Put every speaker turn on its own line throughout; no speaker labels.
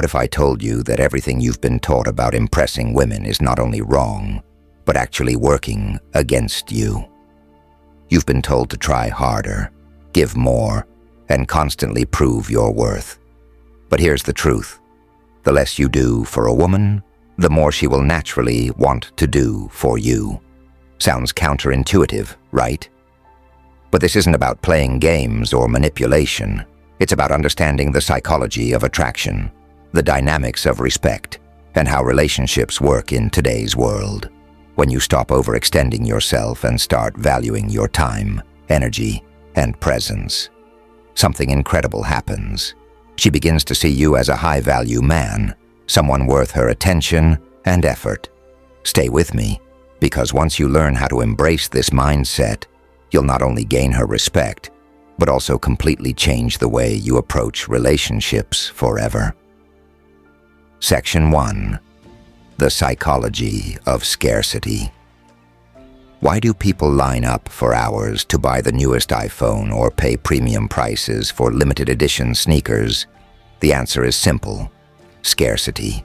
What if I told you that everything you've been taught about impressing women is not only wrong, but actually working against you? You've been told to try harder, give more, and constantly prove your worth. But here's the truth. The less you do for a woman, the more she will naturally want to do for you. Sounds counterintuitive, right? But this isn't about playing games or manipulation. It's about understanding the psychology of attraction, the dynamics of respect, and how relationships work in today's world. When you stop overextending yourself and start valuing your time, energy, and presence, something incredible happens. She begins to see you as a high-value man, someone worth her attention and effort. Stay with me, because once you learn how to embrace this mindset, you'll not only gain her respect, but also completely change the way you approach relationships forever. Section 1. The Psychology of Scarcity. Why do people line up for hours to buy the newest iPhone or pay premium prices for limited edition sneakers? The answer is simple: scarcity.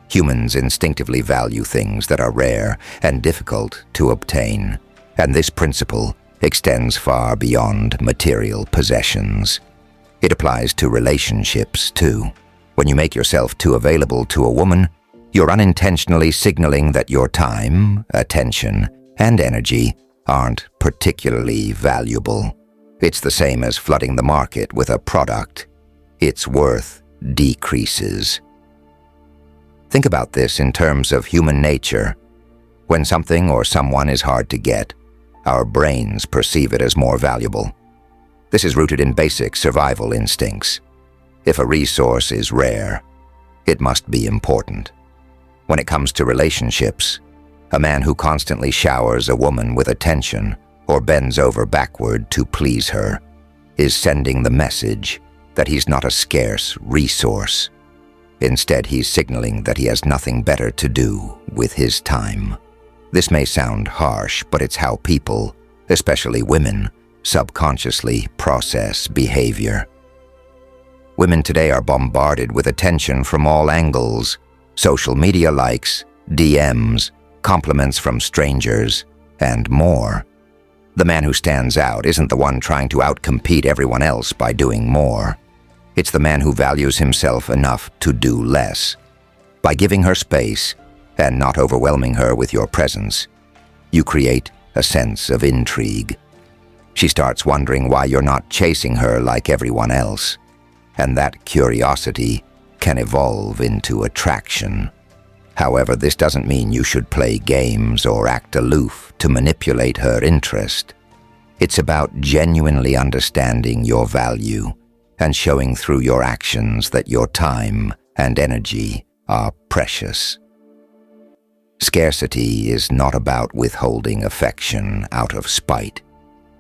Humans instinctively value things that are rare and difficult to obtain, and this principle extends far beyond material possessions. It applies to relationships, too. When you make yourself too available to a woman, you're unintentionally signaling that your time, attention, and energy aren't particularly valuable. It's the same as flooding the market with a product. Its worth decreases. Think about this in terms of human nature. When something or someone is hard to get, our brains perceive it as more valuable. This is rooted in basic survival instincts. If a resource is rare, it must be important. When it comes to relationships, a man who constantly showers a woman with attention or bends over backward to please her is sending the message that he's not a scarce resource. Instead, he's signaling that he has nothing better to do with his time. This may sound harsh, but it's how people, especially women, subconsciously process behavior. Women today are bombarded with attention from all angles: social media likes, DMs, compliments from strangers, and more. The man who stands out isn't the one trying to outcompete everyone else by doing more. It's the man who values himself enough to do less. By giving her space and not overwhelming her with your presence, you create a sense of intrigue. She starts wondering why you're not chasing her like everyone else, and that curiosity can evolve into attraction. However, this doesn't mean you should play games or act aloof to manipulate her interest. It's about genuinely understanding your value and showing through your actions that your time and energy are precious. Scarcity is not about withholding affection out of spite.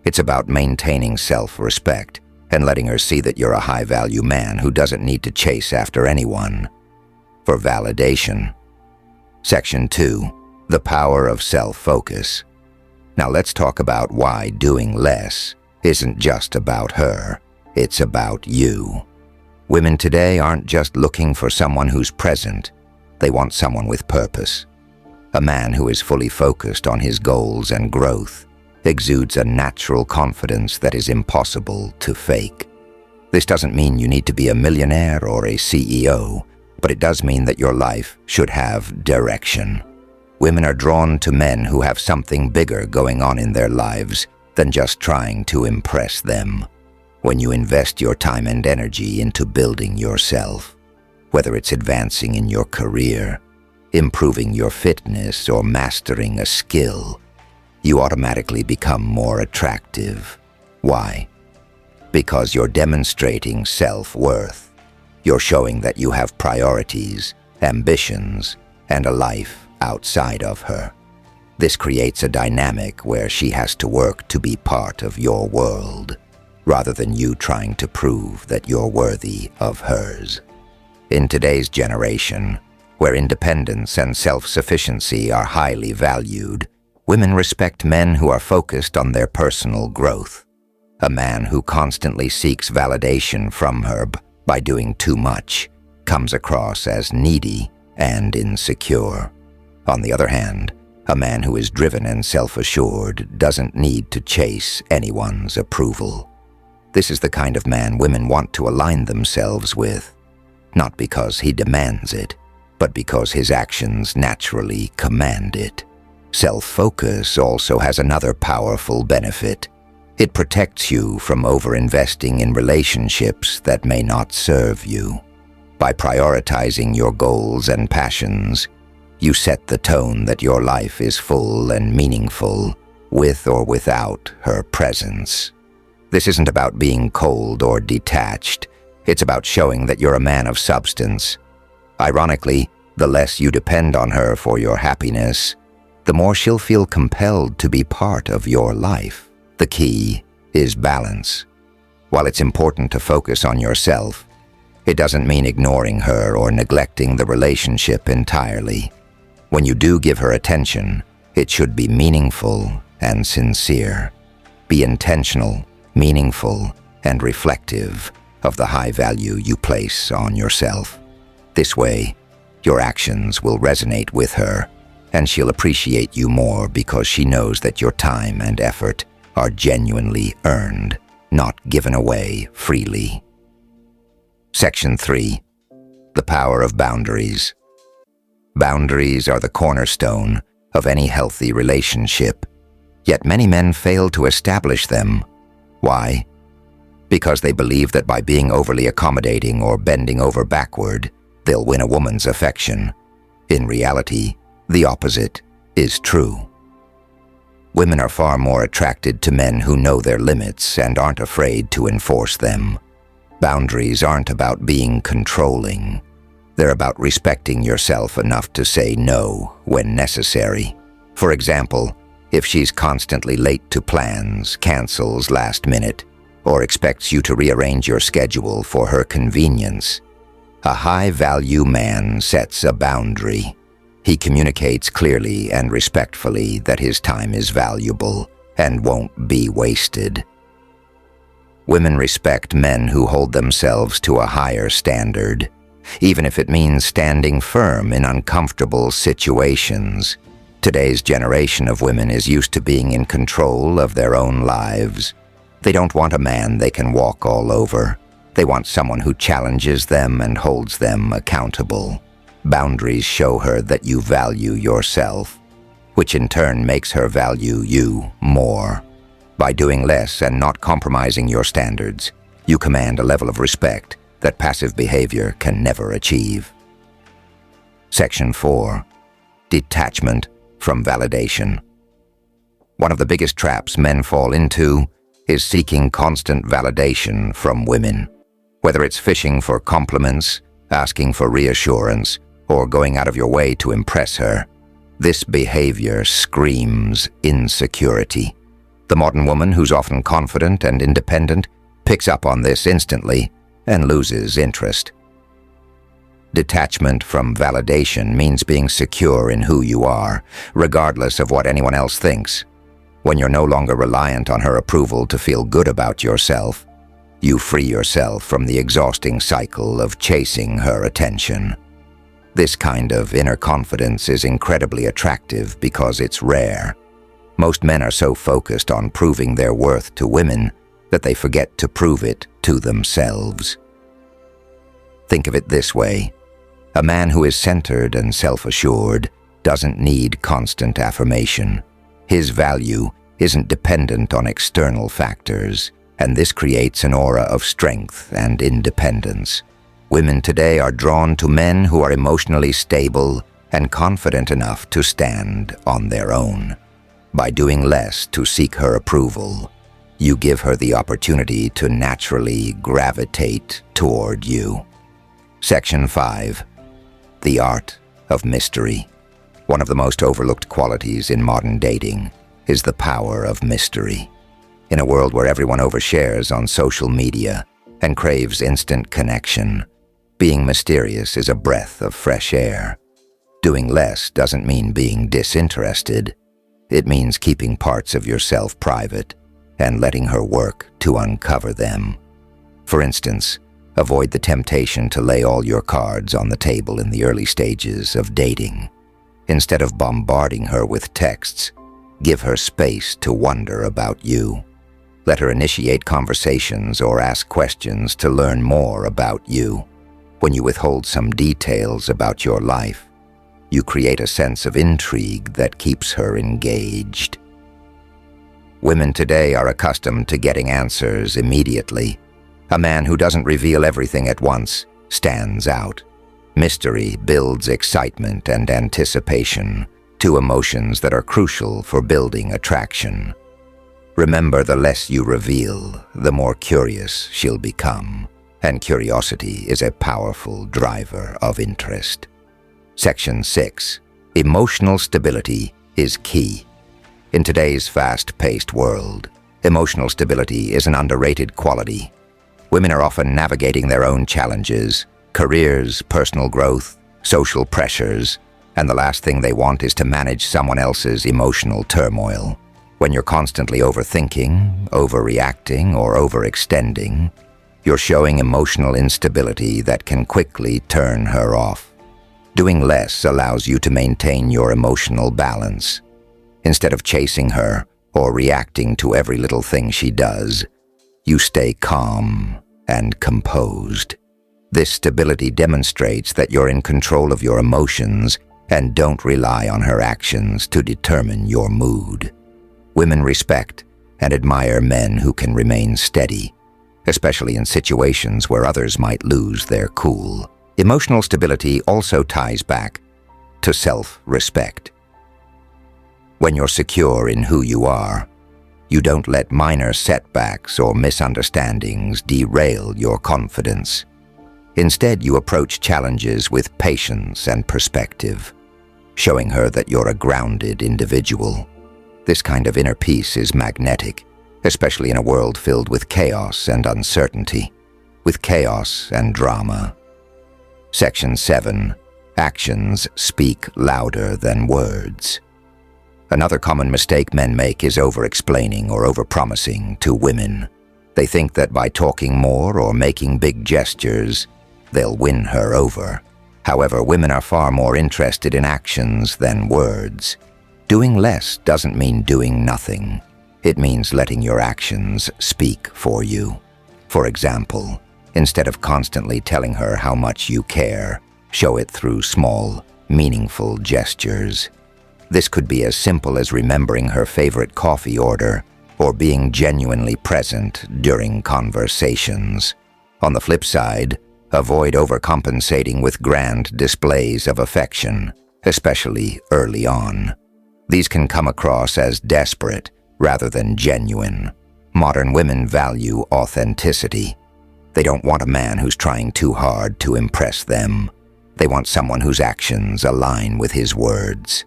It's about maintaining self-respect and letting her see that you're a high-value man who doesn't need to chase after anyone for validation. Section 2. The Power of Self-Focus. Now let's talk about why doing less isn't just about her. It's about you. Women today aren't just looking for someone who's present. They want someone with purpose. A man who is fully focused on his goals and growth exudes a natural confidence that is impossible to fake. This doesn't mean you need to be a millionaire or a CEO, but it does mean that your life should have direction. Women are drawn to men who have something bigger going on in their lives than just trying to impress them. When you invest your time and energy into building yourself, whether it's advancing in your career, improving your fitness, or mastering a skill, you automatically become more attractive. Why? Because you're demonstrating self-worth. You're showing that you have priorities, ambitions, and a life outside of her. This creates a dynamic where she has to work to be part of your world, rather than you trying to prove that you're worthy of hers. In today's generation, where independence and self-sufficiency are highly valued, women respect men who are focused on their personal growth. A man who constantly seeks validation from her by doing too much comes across as needy and insecure. On the other hand, a man who is driven and self-assured doesn't need to chase anyone's approval. This is the kind of man women want to align themselves with, not because he demands it, but because his actions naturally command it. Self-focus also has another powerful benefit. It protects you from over-investing in relationships that may not serve you. By prioritizing your goals and passions, you set the tone that your life is full and meaningful, with or without her presence. This isn't about being cold or detached. It's about showing that you're a man of substance. Ironically, the less you depend on her for your happiness, the more she'll feel compelled to be part of your life. The key is balance. While it's important to focus on yourself, it doesn't mean ignoring her or neglecting the relationship entirely. When you do give her attention, it should be meaningful and sincere. Be intentional, meaningful, and reflective of the high value you place on yourself. This way, your actions will resonate with her, and she'll appreciate you more because she knows that your time and effort are genuinely earned, not given away freely. Section 3. The power of boundaries. Boundaries are the cornerstone of any healthy relationship, yet many men fail to establish them. Why? Because they believe that by being overly accommodating or bending over backward, they'll win a woman's affection. In reality, the opposite is true. Women are far more attracted to men who know their limits and aren't afraid to enforce them. Boundaries aren't about being controlling. They're about respecting yourself enough to say no when necessary. For example, if she's constantly late to plans, cancels last minute, or expects you to rearrange your schedule for her convenience, a high-value man sets a boundary. He communicates clearly and respectfully that his time is valuable and won't be wasted. Women respect men who hold themselves to a higher standard, even if it means standing firm in uncomfortable situations. Today's generation of women is used to being in control of their own lives. They don't want a man they can walk all over. They want someone who challenges them and holds them accountable. Boundaries show her that you value yourself, which in turn makes her value you more. By doing less and not compromising your standards, you command a level of respect that passive behavior can never achieve. Section 4. Detachment from validation. One of the biggest traps men fall into is seeking constant validation from women. Whether it's fishing for compliments, asking for reassurance, or going out of your way to impress her, this behavior screams insecurity. The modern woman, who's often confident and independent, picks up on this instantly and loses interest. Detachment from validation means being secure in who you are, regardless of what anyone else thinks. When you're no longer reliant on her approval to feel good about yourself, you free yourself from the exhausting cycle of chasing her attention. This kind of inner confidence is incredibly attractive because it's rare. Most men are so focused on proving their worth to women that they forget to prove it to themselves. Think of it this way. A man who is centered and self-assured doesn't need constant affirmation. His value isn't dependent on external factors, and this creates an aura of strength and independence. Women today are drawn to men who are emotionally stable and confident enough to stand on their own. By doing less to seek her approval, you give her the opportunity to naturally gravitate toward you. Section 5. The art of mystery. One of the most overlooked qualities in modern dating is the power of mystery. In a world where everyone overshares on social media and craves instant connection, being mysterious is a breath of fresh air. Doing less doesn't mean being disinterested. It means keeping parts of yourself private and letting her work to uncover them. For instance, Avoid the temptation to lay all your cards on the table in the early stages of dating. Instead of bombarding her with texts, give her space to wonder about you. Let her initiate conversations or ask questions to learn more about you. When you withhold some details about your life, you create a sense of intrigue that keeps her engaged. Women today are accustomed to getting answers immediately. A man who doesn't reveal everything at once stands out. Mystery builds excitement and anticipation, two emotions that are crucial for building attraction. Remember, the less you reveal, the more curious she'll become, and curiosity is a powerful driver of interest. Section 6. Emotional stability is key. In today's fast-paced world, emotional stability is an underrated quality. Women are often navigating their own challenges, careers, personal growth, social pressures, and the last thing they want is to manage someone else's emotional turmoil. When you're constantly overthinking, overreacting, or overextending, you're showing emotional instability that can quickly turn her off. Doing less allows you to maintain your emotional balance. Instead of chasing her or reacting to every little thing she does, you stay calm and composed. This stability demonstrates that you're in control of your emotions and don't rely on her actions to determine your mood. Women respect and admire men who can remain steady, especially in situations where others might lose their cool. Emotional stability also ties back to self-respect. When you're secure in who you are, you don't let minor setbacks or misunderstandings derail your confidence. Instead, you approach challenges with patience and perspective, showing her that you're a grounded individual. This kind of inner peace is magnetic, especially in a world filled with chaos and uncertainty, with chaos and drama. Section 7. Actions speak louder than words. Another common mistake men make is over-explaining or over-promising to women. They think that by talking more or making big gestures, they'll win her over. However, women are far more interested in actions than words. Doing less doesn't mean doing nothing. It means letting your actions speak for you. For example, instead of constantly telling her how much you care, show it through small, meaningful gestures. This could be as simple as remembering her favorite coffee order or being genuinely present during conversations. On the flip side, avoid overcompensating with grand displays of affection, especially early on. These can come across as desperate rather than genuine. Modern women value authenticity. They don't want a man who's trying too hard to impress them. They want someone whose actions align with his words.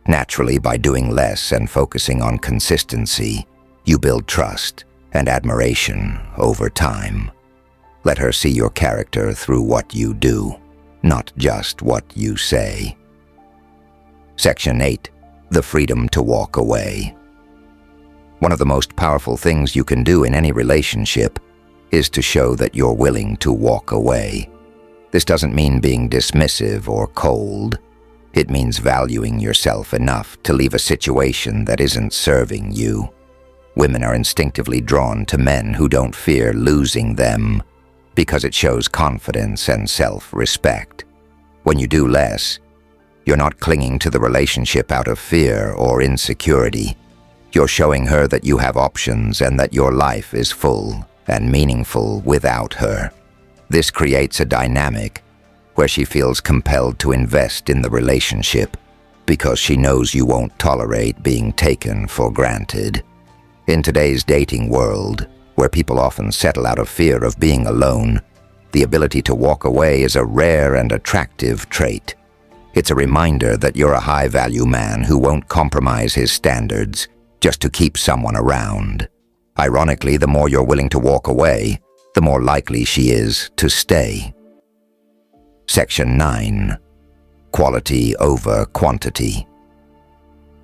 Naturally, by doing less and focusing on consistency, you build trust and admiration over time. Let her see your character through what you do, not just what you say. Section 8. The freedom to walk away. One of the most powerful things you can do in any relationship is to show that you're willing to walk away. This doesn't mean being dismissive or cold. It means valuing yourself enough to leave a situation that isn't serving you. Women are instinctively drawn to men who don't fear losing them because it shows confidence and self-respect. When you do less, you're not clinging to the relationship out of fear or insecurity. You're showing her that you have options and that your life is full and meaningful without her. This creates a dynamic where she feels compelled to invest in the relationship because she knows you won't tolerate being taken for granted. In today's dating world, where people often settle out of fear of being alone, the ability to walk away is a rare and attractive trait. It's a reminder that you're a high-value man who won't compromise his standards just to keep someone around. Ironically, the more you're willing to walk away, the more likely she is to stay. Section 9. Quality over quantity.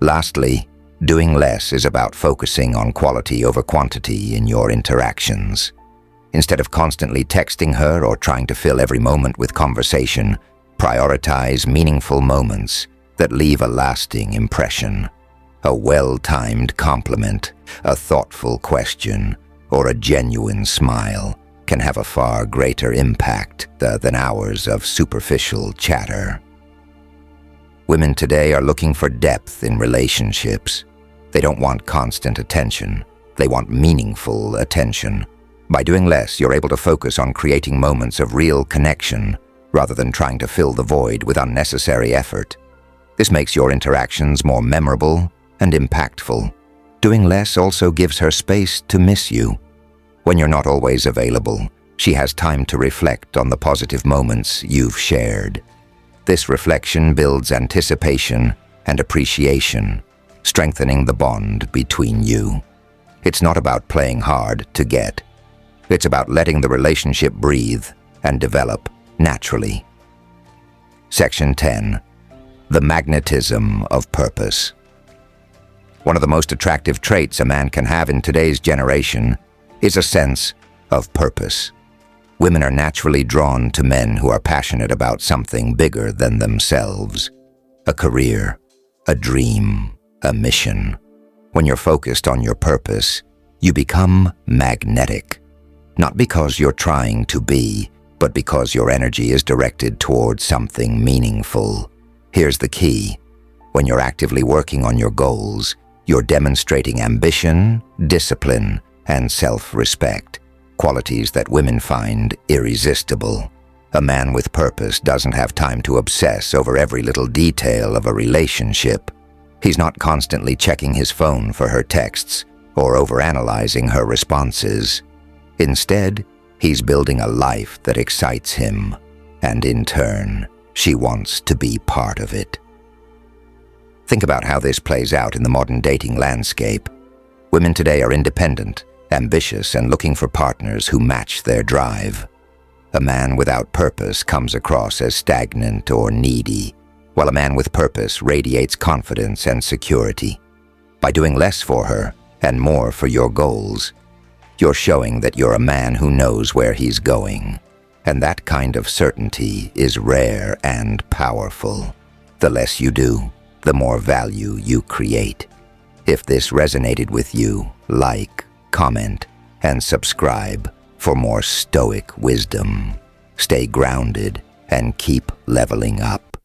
Lastly, doing less is about focusing on quality over quantity in your interactions. Instead of constantly texting her or trying to fill every moment with conversation, prioritize meaningful moments that leave a lasting impression. A well-timed compliment, a thoughtful question, or a genuine smile can have a far greater impact than hours of superficial chatter. Women today are looking for depth in relationships. They don't want constant attention. They want meaningful attention. By doing less, you're able to focus on creating moments of real connection rather than trying to fill the void with unnecessary effort. This makes your interactions more memorable and impactful. Doing less also gives her space to miss you. When you're not always available, she has time to reflect on the positive moments you've shared. This reflection builds anticipation and appreciation, strengthening the bond between you. It's not about playing hard to get. It's about letting the relationship breathe and develop naturally. Section 10. The magnetism of purpose. One of the most attractive traits a man can have in today's generation is a sense of purpose. Women are naturally drawn to men who are passionate about something bigger than themselves. A career, a dream, a mission. When you're focused on your purpose, you become magnetic. Not because you're trying to be, but because your energy is directed towards something meaningful. Here's the key. When you're actively working on your goals, you're demonstrating ambition, discipline, and self-respect, qualities that women find irresistible. A man with purpose doesn't have time to obsess over every little detail of a relationship. He's not constantly checking his phone for her texts or overanalyzing her responses. Instead, he's building a life that excites him, and in turn, she wants to be part of it. Think about how this plays out in the modern dating landscape. Women today are independent, ambitious, and looking for partners who match their drive. A man without purpose comes across as stagnant or needy, while a man with purpose radiates confidence and security. By doing less for her and more for your goals, you're showing that you're a man who knows where he's going. And that kind of certainty is rare and powerful. The less you do, the more value you create. If this resonated with you, like, comment, and subscribe for more Stoic wisdom. Stay grounded and keep leveling up.